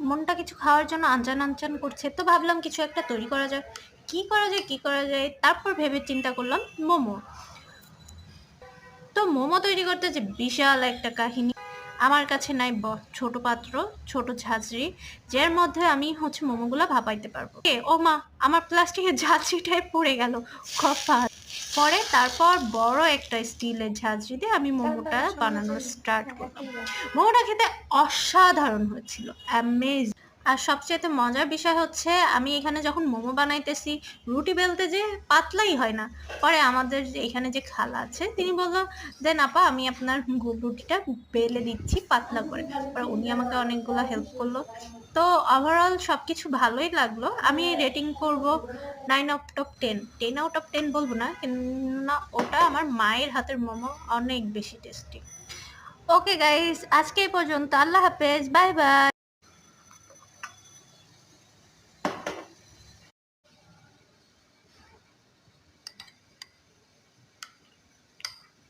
মনটা কিছু খাওয়ার জন্য আনচান আনচান করছে, তো ভাবলাম কিছু একটা তৈরি করা যায়। কি করা যায় কি করা যায়, তারপর ভেবে চিন্তা করলাম মোমো। তো মোমো তৈরি করতে যে বিশাল একটা কাহিনী। আমার কাছে নাই ছোট পাত্র, ছোট ঝাঁঝরি, যার মধ্যে আমি মোমোগুলা ভাপাইতে পারবো। ও মা, আমার প্লাস্টিকের ঝাঁঝরিটাই পড়ে গেল, কপাল। পরে তারপর বড় একটা স্টিলের ঝাঁঝরি দিয়ে আমি মোমোটা বানানো স্টার্ট করলাম। মোমোটা খেতে অসাধারণ হয়েছিল, অ্যামেজিং। আর সবচেয়ে মজার বিষয় হচ্ছে, আমি এখানে যখন মোমো বানাইতেছি, রুটি বেলতে যে পাতলাই হয় না। পরে আমাদের এখানে যে খালা আছে, তিনি বলল, দেন আপা আমি আপনার গোল রুটিটা বেলে দিচ্ছি পাতলা করে। পরে উনি আমাকে অনেকগুলো হেল্প করলো। তো ওভারঅল সবকিছু ভালোই লাগলো। আমি রেটিং করব 9 আউট অফ 10। 10 আউট অফ 10 বলবো না, না, ওটা আমার মায়ের হাতের মোমো অনেক বেশি টেস্টি। ওকে গাইস, আজকে এই পর্যন্ত। আল্লাহ হাফেজ, বাই বাই।